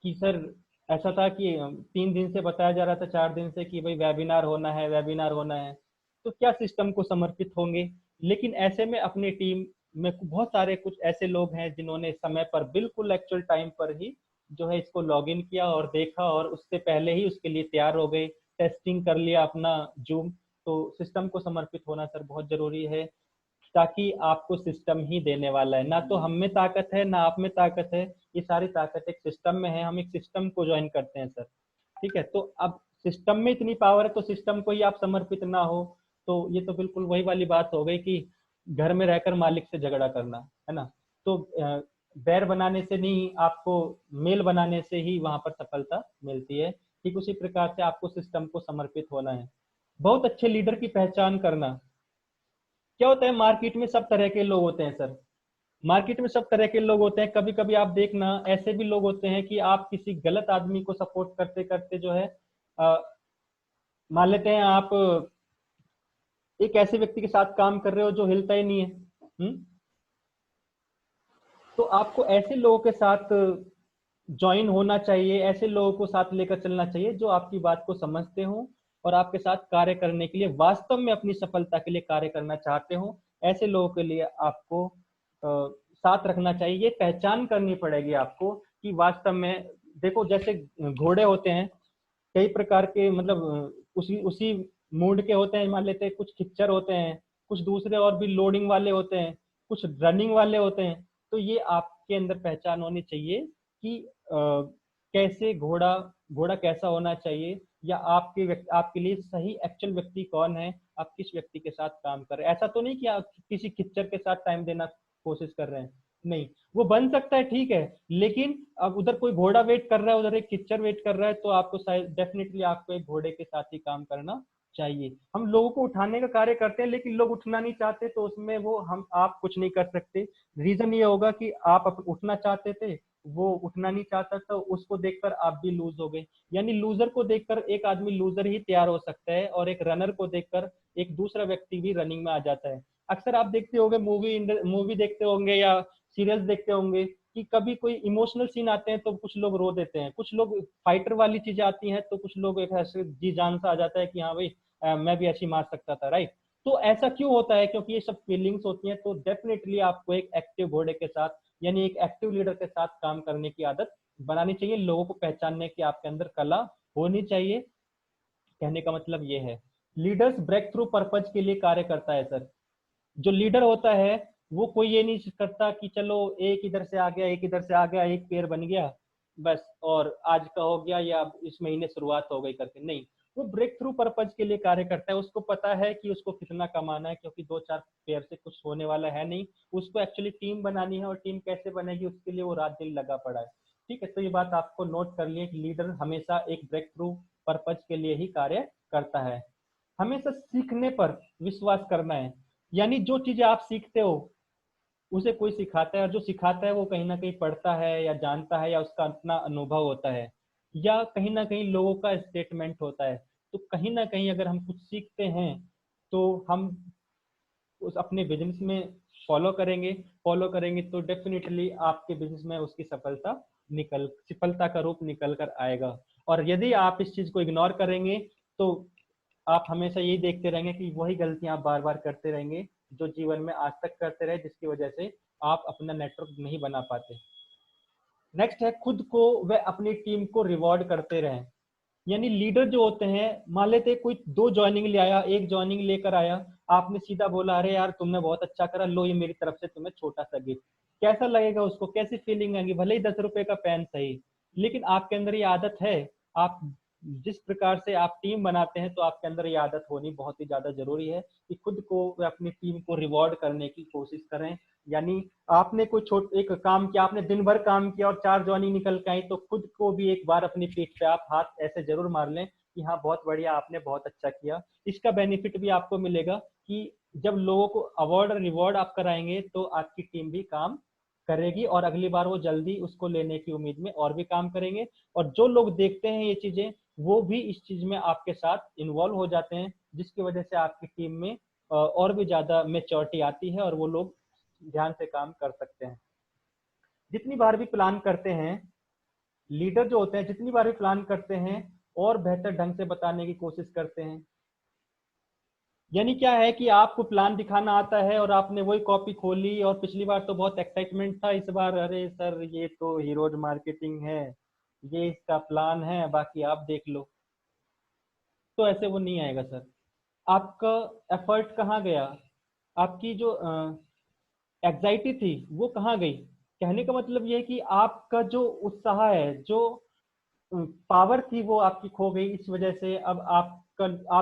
कि सर ऐसा था कि 3 दिन से बताया जा रहा था, 4 दिन से कि भाई वेबिनार होना है, वेबिनार होना है। तो क्या सिस्टम को समर्पित होंगे। लेकिन ऐसे में अपनी टीम में बहुत सारे कुछ ऐसे लोग हैं जिन्होंने समय पर, बिल्कुल एक्चुअल टाइम पर ही जो है इसको लॉग इन किया और देखा, और उससे पहले ही उसके लिए तैयार हो गए, टेस्टिंग कर लिया अपना जूम। तो सिस्टम को समर्पित होना सर बहुत जरूरी है, ताकि आपको सिस्टम ही देने वाला है। ना तो हम में ताकत है ना आप में ताकत है, ये सारी ताकत एक सिस्टम में है। हम एक सिस्टम को ज्वाइन करते हैं सर, ठीक है। तो अब सिस्टम में इतनी पावर है तो सिस्टम को ही आप समर्पित ना हो, तो ये तो बिल्कुल वही वाली बात हो गई कि घर में रहकर मालिक से झगड़ा करना, है ना। तो बैर बनाने से नहीं, आपको मेल बनाने से ही वहां पर सफलता मिलती है। ठीक उसी प्रकार से आपको सिस्टम को समर्पित होना है। बहुत अच्छे लीडर की पहचान करना। क्या होता है, मार्केट में सब तरह के लोग होते हैं सर, मार्केट में सब तरह के लोग होते हैं। कभी कभी आप देखना ऐसे भी लोग होते हैं कि आप किसी गलत आदमी को सपोर्ट करते करते जो है, अ, मान लेते हैं आप एक ऐसे व्यक्ति के साथ काम कर रहे हो जो हिलता ही नहीं है। तो आपको ऐसे लोगों के साथ ज्वाइन होना चाहिए, ऐसे लोगों को साथ लेकर चलना चाहिए जो आपकी बात को समझते हो और आपके साथ कार्य करने के लिए, वास्तव में अपनी सफलता के लिए कार्य करना चाहते हो। ऐसे लोगों के लिए आपको साथ रखना चाहिए। ये पहचान करनी पड़ेगी आपको कि वास्तव में, देखो जैसे घोड़े होते हैं कई प्रकार के, मतलब उसी उसी मूड के होते हैं। मान लेते हैं कुछ खिच्चर होते हैं, कुछ दूसरे और भी लोडिंग वाले होते हैं, कुछ रनिंग वाले होते हैं। तो ये आपके अंदर पहचान होनी चाहिए कि कैसे घोड़ा, घोड़ा कैसा होना चाहिए। या आपके लिए सही एक्चुअल व्यक्ति कौन है, आप किस व्यक्ति के साथ काम कर रहे हैं। ऐसा तो नहीं कि आप किसी खिच्चर के साथ टाइम देना कोशिश कर रहे हैं, नहीं, वो बन सकता है ठीक है, लेकिन अब उधर कोई घोड़ा वेट कर रहा है, उधर एक किच्चर वेट कर रहा है, तो आपको शायद डेफिनेटली आपको एक घोड़े के साथ ही काम करना चाहिए। हम लोगों को उठाने का कार्य करते हैं, लेकिन लोग उठना नहीं चाहते, तो उसमें वो हम आप कुछ नहीं कर सकते। रीजन ये होगा कि आप उठना चाहते थे, वो उठना नहीं चाहता, तो उसको देखकर आप भी लूज हो गए। यानी लूजर को देखकर एक आदमी लूजर ही तैयार हो सकता है, और एक रनर को देखकर एक दूसरा व्यक्ति भी रनिंग में आ जाता है। अक्सर आप देखते होंगे, मूवी देखते होंगे या सीरियल्स देखते होंगे कि कभी कोई इमोशनल सीन आते हैं तो कुछ लोग रो देते हैं, कुछ लोग फाइटर वाली चीजें आती हैं तो कुछ लोग एक ऐसे जी जान सा आ जाता है कि हाँ भाई मैं भी ऐसी मार सकता था, राइट। तो ऐसा क्यों होता है? क्योंकि ये सब फीलिंग्स होती हैं। तो डेफिनेटली आपको एक एक्टिव घोड़े के साथ, यानी एक एक्टिव लीडर के साथ काम करने की आदत बनानी चाहिए। लोगों को पहचानने की आपके अंदर कला होनी चाहिए। कहने का मतलब ये है, लीडर्स ब्रेक थ्रू पर्पज के लिए कार्य करता है सर। जो लीडर होता है वो कोई ये नहीं करता कि चलो एक इधर से आ गया, एक इधर से आ गया, एक पेड़ बन गया बस, और आज का हो गया या इस महीने शुरुआत हो गई करके, नहीं। वो ब्रेक थ्रू पर्पज के लिए कार्य करता है। उसको पता है कि उसको कितना कमाना है, क्योंकि दो चार पेड़ से कुछ होने वाला है नहीं। उसको एक्चुअली टीम बनानी है, और टीम कैसे बनेगी उसके लिए वो रात दिन लगा पड़ा है। ठीक है, तो ये बात आपको नोट कर लिए कि लीडर हमेशा एक ब्रेक थ्रू पर्पज के लिए ही कार्य करता है। हमेशा सीखने पर विश्वास करना है। यानी जो चीजें आप सीखते हो उसे कोई सिखाता है, और जो सिखाता है वो कहीं ना कहीं पढ़ता है या जानता है, या उसका अपना अनुभव होता है, या कहीं ना कहीं लोगों का स्टेटमेंट होता है। तो कहीं ना कहीं अगर हम कुछ सीखते हैं तो हम उस अपने बिजनेस में फॉलो करेंगे तो डेफिनेटली आपके बिजनेस में उसकी सफलता का रूप निकल कर आएगा। और यदि आप इस चीज को इग्नोर करेंगे तो आप हमेशा यही देखते रहेंगे कि वही गलतियां आप बार बार करते रहेंगे जो जीवन में आज तक करते रहे, जिसकी वजह से आप अपना नेटवर्क नहीं बना पाते। नेक्स्ट है, खुद को व अपनी टीम को रिवॉर्ड करते रहें। यानी लीडर जो होते हैं, मान लेते हैं कोई दो ज्वाइनिंग ले आया, एक ज्वाइनिंग लेकर आया, आपने सीधा बोला अरे यार तुमने बहुत अच्छा करा, लो ये मेरी तरफ से तुम्हें छोटा सा गिफ्ट। कैसा लगेगा उसको, कैसी फीलिंग आएगी? भले ही 10 रुपए का पेन सही, लेकिन आपके अंदर ये आदत है। आप जिस प्रकार से आप टीम बनाते हैं, तो आपके अंदर ये आदत होनी बहुत ही ज्यादा जरूरी है कि खुद को अपनी टीम को रिवॉर्ड करने की कोशिश करें। यानी आपने कोई एक काम किया, आपने दिन भर काम किया और 4 ज्वाइनिंग निकल के आई, तो खुद को भी एक बार अपनी पीठ पे आप हाथ ऐसे जरूर मार लें कि हाँ बहुत बढ़िया, आपने बहुत अच्छा किया। इसका बेनिफिट भी आपको मिलेगा कि जब लोगों को अवार्ड और रिवॉर्ड आप कराएंगे तो आपकी टीम भी काम करेगी, और अगली बार वो जल्दी उसको लेने की उम्मीद में और भी काम करेंगे। और जो लोग देखते हैं ये चीजें, वो भी इस चीज में आपके साथ इन्वॉल्व हो जाते हैं, जिसकी वजह से आपकी टीम में और भी ज्यादा मेच्योरिटी आती है, और वो लोग ध्यान से काम कर सकते हैं। जितनी बार भी प्लान करते हैं, लीडर जो होते हैं जितनी बार भी प्लान करते हैं और बेहतर ढंग से बताने की कोशिश करते हैं। यानी क्या है कि आपको प्लान दिखाना आता है और आपने वही कॉपी खोली, और पिछली बार तो बहुत एक्साइटमेंट था, इस बार अरे सर ये तो हीरोज मार्केटिंग है, ये इसका प्लान है, बाकी आप देख लो। तो ऐसे वो नहीं आएगा सर। आपका एफर्ट कहाँ गया? आपकी जो एग्जाइटी थी वो कहाँ गई? कहने का मतलब ये है कि आपका जो उत्साह है, जो पावर थी, वो आपकी खो गई। इस वजह से अब आप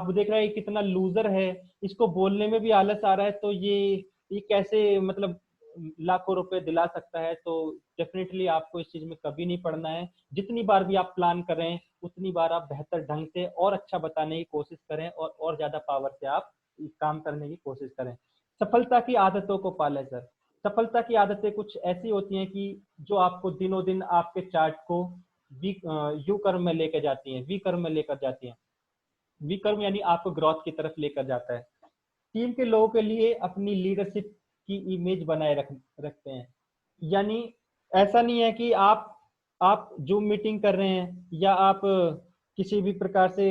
देख रहे हैं कितना लूजर है, इसको बोलने में भी आलस आ रहा है, तो ये कैसे मतलब लाखों रुपए दिला सकता है। तो डेफिनेटली आपको इस चीज में कभी नहीं पड़ना है। जितनी बार भी आप प्लान करें उतनी बार आप बेहतर ढंग से और अच्छा बताने की कोशिश करें, और ज्यादा पावर से आप काम करने की कोशिश करें। सफलता की आदतों को पालें सर। सफलता की आदतें कुछ ऐसी होती हैं कि जो आपको दिनों दिन आपके चार्ट को यू कर्म में लेकर जाती हैं, वी कर्म में लेकर जाती हैं। वी कर्म यानी आपको ग्रोथ की तरफ लेकर जाता है। टीम के लोगों के लिए अपनी लीडरशिप की इमेज बनाए रखते हैं। यानी ऐसा नहीं है कि आप जूम मीटिंग कर रहे हैं, या आप किसी भी प्रकार से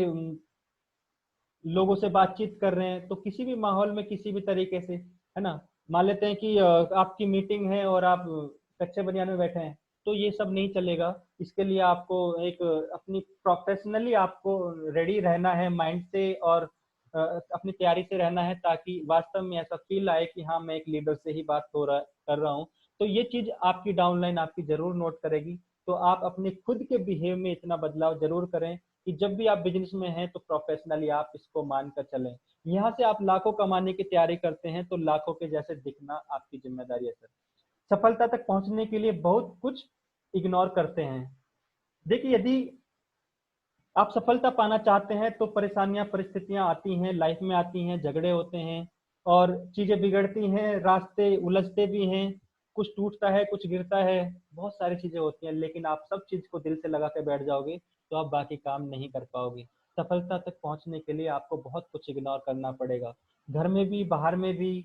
लोगों से बातचीत कर रहे हैं, तो किसी भी माहौल में किसी भी तरीके से, है ना, मान लेते हैं कि आपकी मीटिंग है और आप कच्चे बनियान में बैठे हैं, तो ये सब नहीं चलेगा। इसके लिए आपको एक अपनी प्रोफेशनली आपको रेडी रहना है माइंड से, और अपनी तैयारी से रहना है, ताकि वास्तव में ऐसा फील आए कि हाँ मैं एक लीडर से ही बात कर रहा हूँ। तो ये चीज आपकी डाउनलाइन आपकी जरूर नोट करेगी। तो आप अपने खुद के बिहेव में इतना बदलाव जरूर करें कि जब भी आप बिजनेस में हैं तो प्रोफेशनली आप इसको मानकर चलें। यहाँ से आप लाखों कमाने की तैयारी करते हैं तो लाखों के जैसे दिखना आपकी जिम्मेदारी है सर। सफलता तक पहुंचने के लिए बहुत कुछ इग्नोर करते हैं। देखिए, यदि आप सफलता पाना चाहते हैं तो परेशानियां परिस्थितियां आती हैं, लाइफ में आती हैं, झगड़े होते हैं और चीजें बिगड़ती हैं, रास्ते उलझते भी हैं, कुछ टूटता है, कुछ गिरता है, बहुत सारी चीजें होती हैं। लेकिन आप सब चीज को दिल से लगा के बैठ जाओगे तो आप बाकी काम नहीं कर पाओगे। सफलता तक पहुंचने के लिए आपको बहुत कुछ इग्नोर करना पड़ेगा, घर में भी, बाहर में भी,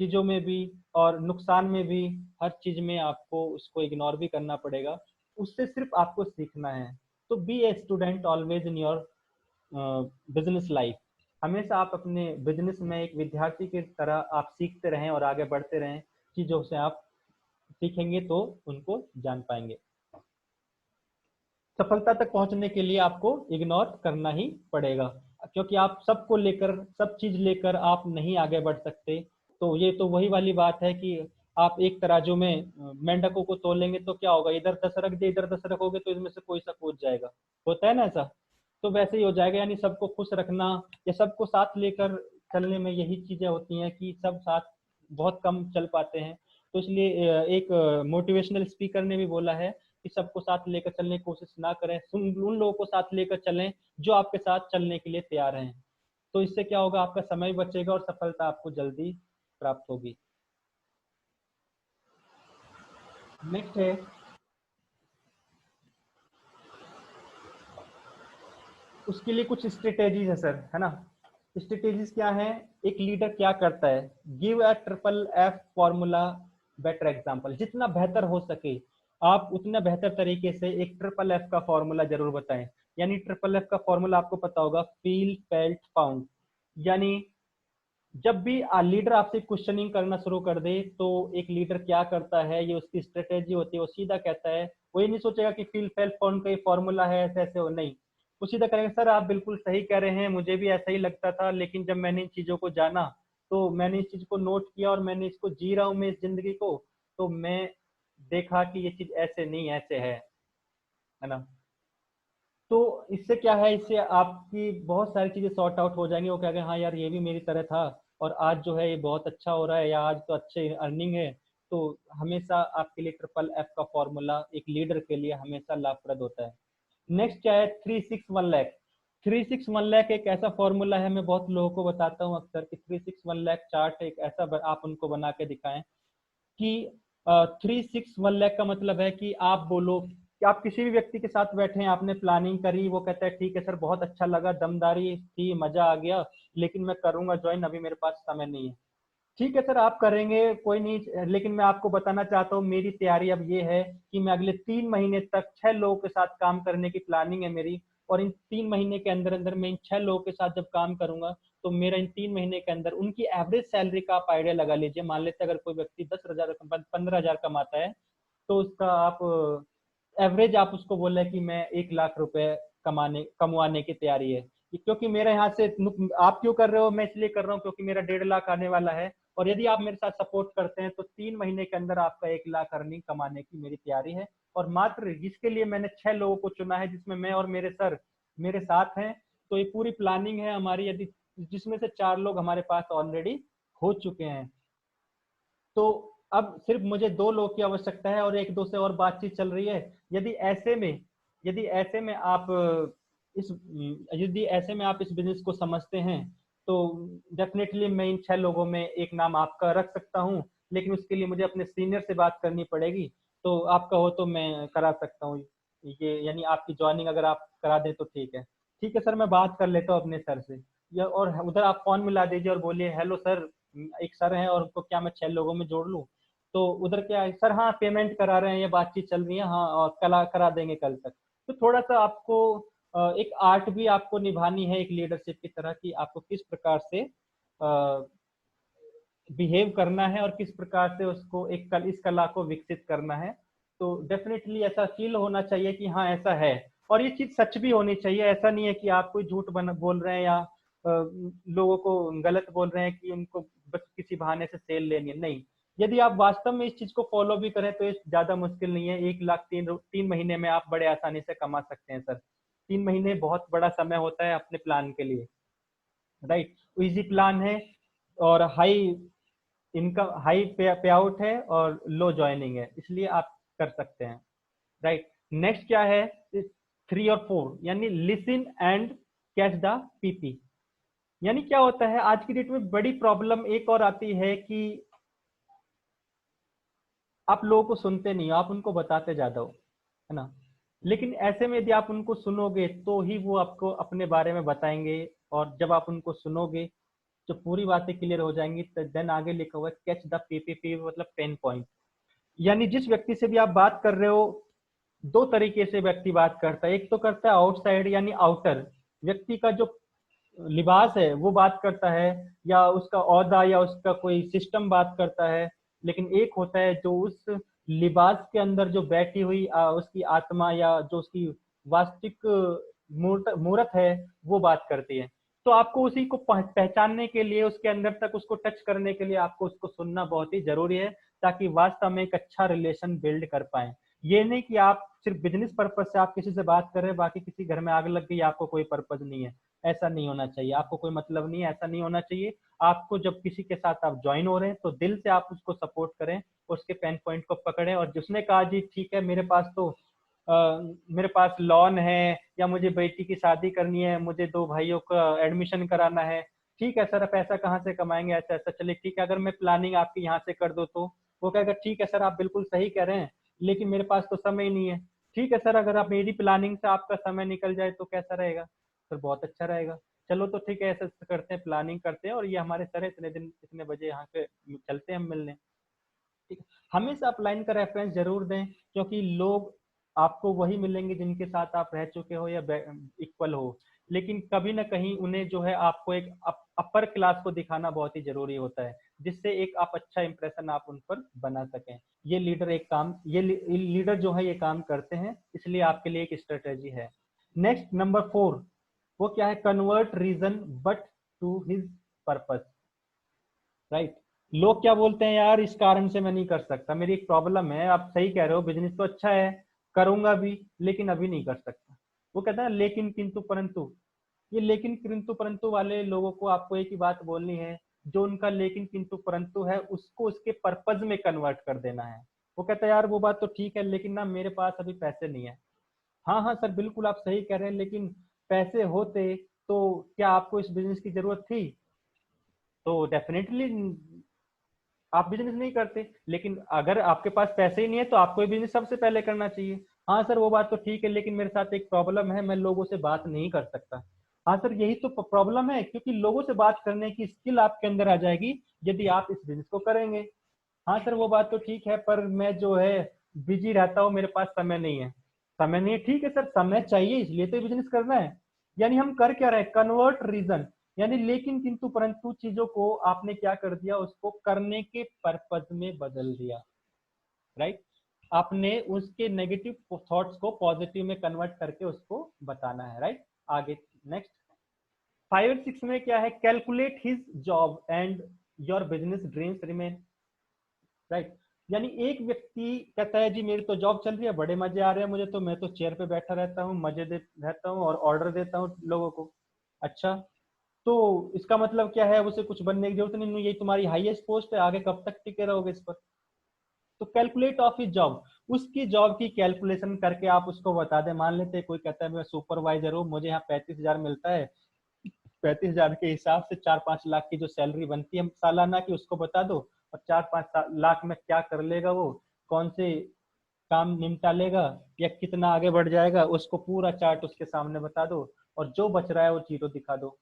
चीजों में भी और नुकसान में भी। हर चीज में आपको उसको इग्नोर भी करना पड़ेगा, उससे सिर्फ आपको सीखना है। तो be a student always in your business life. हमेशा आप अपने बिजनेस में एक विद्यार्थी की तरह आप सीखते रहें और आगे बढ़ते रहें। चीजों से आप सीखेंगे तो उनको जान पाएंगे। सफलता तक पहुंचने के लिए आपको इग्नोर करना ही पड़ेगा, क्योंकि आप सबको लेकर, सब चीज लेकर आप नहीं आगे बढ़ सकते। तो ये तो वही वाली बात है कि आप एक तराजू में मेंढकों को तोलेंगे तो क्या होगा, इधर 10 रख दे, इधर 10 रखोगे तो इसमें से कोई सा कूद जाएगा। होता है ना ऐसा? तो वैसे ही हो जाएगा। यानी सबको खुश रखना या सबको साथ लेकर चलने में यही चीजें होती हैं कि सब साथ बहुत कम चल पाते हैं। तो इसलिए एक मोटिवेशनल स्पीकर ने भी बोला है कि सबको साथ लेकर चलने की कोशिश ना करें, उन लोगों को साथ लेकर चलें जो आपके साथ चलने के लिए तैयार हैं। तो इससे क्या होगा, आपका समय बचेगा और सफलता आपको जल्दी प्राप्त होगी। नेक्स्ट है, उसके लिए कुछ स्ट्रेटेजीज है सर, है ना। स्ट्रेटेजीज क्या है, एक लीडर क्या करता है, give a triple F formula better example. जितना बेहतर हो सके आप उतना बेहतर तरीके से एक ट्रिपल एफ का फॉर्मूला जरूर बताएं। यानी ट्रिपल एफ का फॉर्मूला आपको पता होगा, फील, फेल्ट, फाउंड। यानी जब भी लीडर आपसे क्वेश्चनिंग करना शुरू कर दे तो एक लीडर क्या करता है, ये उसकी स्ट्रेटेजी होती है। वो सीधा कहता है, वो ये नहीं सोचेगा कि फील फेल फाउंड का ये फॉर्मूला है, ऐसे ऐसे हो, नहीं। वो सीधा करेंगे, सर आप बिल्कुल सही कह रहे हैं, मुझे भी ऐसा ही लगता था, लेकिन जब मैंने इन चीजों को जाना तो मैंने इस चीज को नोट किया और मैंने इसको जी रहा हूँ मैं इस जिंदगी को, तो मैं देखा कि ये चीज ऐसे नहीं ऐसे है ना। तो इससे क्या है, इससे आपकी बहुत सारी चीजें सॉर्ट आउट हो जाएंगी। वो कहेंगे हाँ यार ये भी मेरी तरह था और आज जो है ये बहुत अच्छा हो रहा है, या आज तो अच्छे अर्निंग है। तो हमेशा आपके लिए ट्रिपल एफ का फॉर्मूला एक लीडर के लिए हमेशा लाभप्रद होता है। नेक्स्ट क्या है, 361 लैख। 361 लैख एक ऐसा फॉर्मूला है, मैं बहुत लोगों को बताता हूँ अक्सर कि 361 लैख चार्ट एक ऐसा आप उनको बना के दिखाएं कि 361 लैख का मतलब है कि आप बोलो कि आप किसी भी व्यक्ति के साथ बैठे हैं, आपने प्लानिंग करी, वो कहता है ठीक है सर बहुत अच्छा लगा, दमदारी थी, मजा आ गया, लेकिन मैं करूंगा ज्वाइन, अभी मेरे पास समय नहीं है। ठीक है सर, आप करेंगे कोई नहीं, लेकिन मैं आपको बताना चाहता हूँ मेरी तैयारी अब ये है कि मैं अगले 3 महीने तक 6 लोगों के साथ काम करने की प्लानिंग है मेरी। और इन 3 महीने के अंदर अंदर मैं इन 6 लोगों के साथ जब काम करूंगा तो मेरा इन 3 महीने के अंदर उनकी एवरेज सैलरी का आप आइडिया लगा लीजिए। मान लेते हैं अगर कोई व्यक्ति 10,000 15,000 कमाता है तो उसका आप एवरेज आप उसको बोले कि मैं 1 लाख रुपए कमवाने की तैयारी है। क्योंकि मेरे यहाँ से आप क्यों कर रहे हो, मैं इसलिए कर रहा हूँ क्योंकि मेरा 1.5 लाख आने वाला है। और यदि आप मेरे साथ सपोर्ट करते हैं तो 3 महीने के अंदर आपका 1 लाख अर्निंग कमाने की मेरी तैयारी है। और मात्र जिसके लिए मैंने 6 लोगों को चुना है, जिसमें मैं और मेरे सर मेरे साथ हैं। तो ये पूरी प्लानिंग है हमारी, यदि जिसमें से 4 लोग हमारे पास ऑलरेडी हो चुके हैं। तो अब सिर्फ मुझे 2 लोग की आवश्यकता है और एक दो से और बातचीत चल रही है। यदि ऐसे में यदि ऐसे में आप इस यदि ऐसे में आप इस बिजनेस को समझते हैं तो डेफिनेटली मैं इन 6 लोगों में एक नाम आपका रख सकता हूं। लेकिन उसके लिए मुझे अपने सीनियर से बात करनी पड़ेगी। तो आपका हो तो मैं करा सकता हूँ ये, यानी आपकी ज्वाइनिंग अगर आप करा दें तो ठीक है। ठीक है सर, मैं बात कर लेता हूँ अपने सर से। या और उधर आप फोन मिला दीजिए और बोलिए हेलो सर, एक सर हैं और उनको क्या मैं 6 लोगों में जोड़ लूं। तो उधर क्या है सर, हाँ पेमेंट करा रहे हैं, ये बातचीत चल रही है, हाँ और कल करा देंगे कल तक। तो थोड़ा सा आपको एक आर्ट भी आपको निभानी है एक लीडरशिप की तरह, कि आपको किस प्रकार से बिहेव करना है और किस प्रकार से उसको इस कला को विकसित करना है। तो डेफिनेटली ऐसा फील होना चाहिए कि हाँ ऐसा है, और ये चीज सच भी होनी चाहिए। ऐसा नहीं है कि आप कोई झूठ बोल रहे हैं या लोगों को गलत बोल रहे हैं कि उनको बस किसी बहाने से सेल लेनी है, नहीं। यदि आप वास्तव में इस चीज को फॉलो भी करें तो ये ज्यादा मुश्किल नहीं है। 1 लाख 3 महीने में आप बड़े आसानी से कमा सकते हैं सर। 3 महीने बहुत बड़ा समय होता है अपने प्लान के लिए, राइट। इजी प्लान है और हाई इनकम, हाई पे आउट है और लो ज्वाइनिंग है, इसलिए आप कर सकते हैं, राइट। नेक्स्ट क्या है, 3 और 4, यानी listen and catch the PP. यानी क्या होता है आज की डेट में बड़ी प्रॉब्लम एक और आती है कि आप लोगों को सुनते नहीं हो, आप उनको बताते ज्यादा हो, है ना। लेकिन ऐसे में यदि आप उनको सुनोगे तो ही वो आपको अपने बारे में बताएंगे, और जब आप उनको सुनोगे जो पूरी बातें क्लियर हो जाएंगी तो देन आगे लिखा हुआ है कैच द पीपीपी, मतलब पेन पॉइंट। यानी जिस व्यक्ति से भी आप बात कर रहे हो, दो तरीके से व्यक्ति बात करता है। एक तो करता है आउटसाइड यानी आउटर, व्यक्ति का जो लिबास है वो बात करता है, या उसका औहदा या उसका कोई सिस्टम बात करता है। लेकिन एक होता है जो उस लिबास के अंदर जो बैठी हुई उसकी आत्मा या जो उसकी वास्तविक मूर्त है वो बात करती है। तो आपको उसी को पहचानने के लिए, उसके अंदर तक उसको टच करने के लिए आपको उसको सुनना बहुत ही जरूरी है, ताकि वास्तव में एक अच्छा रिलेशन बिल्ड कर पाए। ये नहीं कि आप सिर्फ बिजनेस पर्पज से आप किसी से बात कर रहे हैं, बाकी किसी घर में आग लग गई, आपको कोई पर्पज नहीं है, ऐसा नहीं होना चाहिए। आपको कोई मतलब नहीं है, ऐसा नहीं होना चाहिए। आपको जब किसी के साथ आप ज्वाइन हो रहे हैं तो दिल से आप उसको सपोर्ट करें, उसके पेन पॉइंट को पकड़ें। और जिसने कहा जी ठीक है मेरे पास तो मेरे पास लोन है, या मुझे बेटी की शादी करनी है, मुझे 2 भाइयों का एडमिशन कराना है, ठीक है सर पैसा कहाँ से कमाएंगे, ऐसा ऐसा, चलिए ठीक है अगर मैं प्लानिंग आपकी यहाँ से कर दूँ तो वो कहेगा ठीक है सर आप बिल्कुल सही कह रहे हैं, लेकिन मेरे पास तो समय ही नहीं है। ठीक है सर अगर आप मेरी प्लानिंग से आपका समय निकल जाए तो कैसा रहेगा सर, बहुत अच्छा रहेगा। चलो तो ठीक है ऐसा करते हैं, प्लानिंग करते हैं, और ये हमारे सर है इतने दिन इतने बजे यहाँ पे चलते हैं हम मिलने। ठीक है, हमेशा आप लाइन का रेफरेंस जरूर दें, क्योंकि लोग आपको वही मिलेंगे जिनके साथ आप रह चुके हो या इक्वल हो। लेकिन कभी ना कहीं उन्हें जो है आपको एक अपर क्लास को दिखाना बहुत ही जरूरी होता है, जिससे एक आप अच्छा इंप्रेशन आप उन पर बना सकें। ये लीडर एक काम, ये लीडर जो है ये काम करते हैं, इसलिए आपके लिए एक स्ट्रेटेजी है। नेक्स्ट नंबर 4, वो क्या है, convert reason but to his purpose, right. लोग क्या बोलते हैं, यार इस कारण से मैं नहीं कर सकता, मेरी एक प्रॉब्लम है, आप सही कह रहे हो बिजनेस तो अच्छा है, करूंगा भी, लेकिन अभी नहीं कर सकता। वो कहता है लेकिन किंतु परंतु। ये लेकिन किंतु परंतु वाले लोगों को आपको एक ही बात बोलनी है, जो उनका लेकिन किंतु परंतु है उसको उसके पर्पज में कन्वर्ट कर देना है। वो कहता है यार वो बात तो ठीक है, लेकिन ना मेरे पास अभी पैसे नहीं है। हाँ हाँ सर बिल्कुल आप सही कह रहे हैं, लेकिन पैसे होते तो क्या आपको इस बिजनेस की जरूरत थी? तो डेफिनेटली आप बिजनेस नहीं करते। लेकिन अगर आपके पास पैसे ही नहीं है तो आपको ये बिजनेस सबसे पहले करना चाहिए। हाँ सर वो बात तो ठीक है, लेकिन मेरे साथ एक प्रॉब्लम है, मैं लोगों से बात नहीं कर सकता। हाँ सर यही तो प्रॉब्लम है, क्योंकि लोगों से बात करने की स्किल आपके अंदर आ जाएगी यदि आप इस बिजनेस को करेंगे। हाँ सर वो बात तो ठीक है, पर मैं जो है बिजी रहता हूँ, मेरे पास समय नहीं है। समय नहीं है, ठीक है सर समय चाहिए इसलिए तो बिजनेस करना है। यानी हम कर क्या रहे हैं, कन्वर्ट रीजन, यानी लेकिन किंतु परंतु चीजों को आपने क्या कर दिया, उसको करने के पर्पज में बदल दिया, राइट। आपने उसके नेगेटिव थॉट्स को पॉजिटिव में कन्वर्ट करके उसको बताना है, राइट। आगे नेक्स्ट 5 और 6 में क्या है, calculate his job and your business dreams remain, right. यानी एक व्यक्ति कहता है जी मेरी तो जॉब चल रही है, बड़े मजे आ रहे हैं मुझे तो, मैं तो चेयर पे बैठा रहता हूँ, मजे दे रहता हूँ और ऑर्डर देता हूँ लोगों को। अच्छा, तो इसका मतलब क्या है, उसे कुछ बनने की जरूरत नहीं, यही तुम्हारी हाईएस्ट पोस्ट है, आगे कब तक टिके रहोगे इस पर? तो कैलकुलेट ऑफ हिज जॉब, उसकी जॉब की कैलकुलेशन करके आप उसको बता दें। मान लेते कोई कहता है मैं सुपरवाइजर हूँ, मुझे यहाँ 35,000 मिलता है, 35,000 के हिसाब से 4-5 लाख की जो सैलरी बनती है सालाना की उसको बता दो, और 4-5 लाख में क्या कर लेगा वो, कौन से काम निपटा लेगा या कितना आगे बढ़ जाएगा, उसको पूरा चार्ट उसके सामने बता दो, और जो बच रहा है वो जीरो दिखा दो,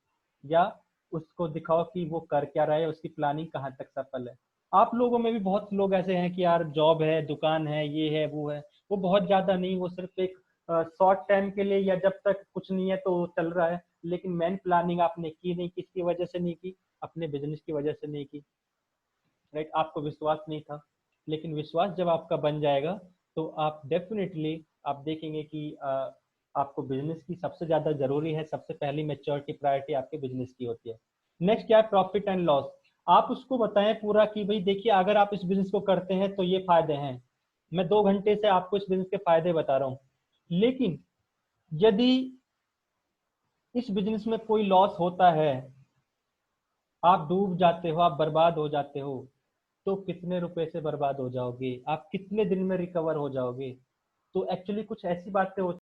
या उसको दिखाओ कि वो कर क्या रहा है, उसकी प्लानिंग कहाँ तक सफल है। आप लोगों में भी बहुत लोग ऐसे हैं कि यार जॉब है, दुकान है, ये है वो है, वो बहुत ज्यादा नहीं, वो सिर्फ एक शॉर्ट टाइम के लिए, या जब तक कुछ नहीं है तो चल रहा है, लेकिन मेन प्लानिंग आपने की नहीं, किसकी वजह से नहीं की, अपने बिजनेस की वजह से नहीं की, राइट। आपको विश्वास नहीं था, लेकिन विश्वास जब आपका बन जाएगा तो आप डेफिनेटली आप देखेंगे कि आपको बिजनेस की सबसे ज्यादा जरूरी है, सबसे पहली मेच्योरिटी प्रायोरिटी आपके बिजनेस की होती है। नेक्स्ट क्या है, प्रॉफिट एंड लॉस। आप उसको बताएं पूरा कि भाई देखिए अगर आप इस बिजनेस को करते हैं तो ये फायदे हैं, मैं 2 घंटे से आपको इस बिजनेस के फायदे बता रहा हूँ, लेकिन यदि इस बिजनेस में कोई लॉस होता है, आप डूब जाते हो, आप बर्बाद हो जाते हो, तो कितने रुपए से बर्बाद हो जाओगे, आप कितने दिन में रिकवर हो जाओगे। तो एक्चुअली कुछ ऐसी बातें होती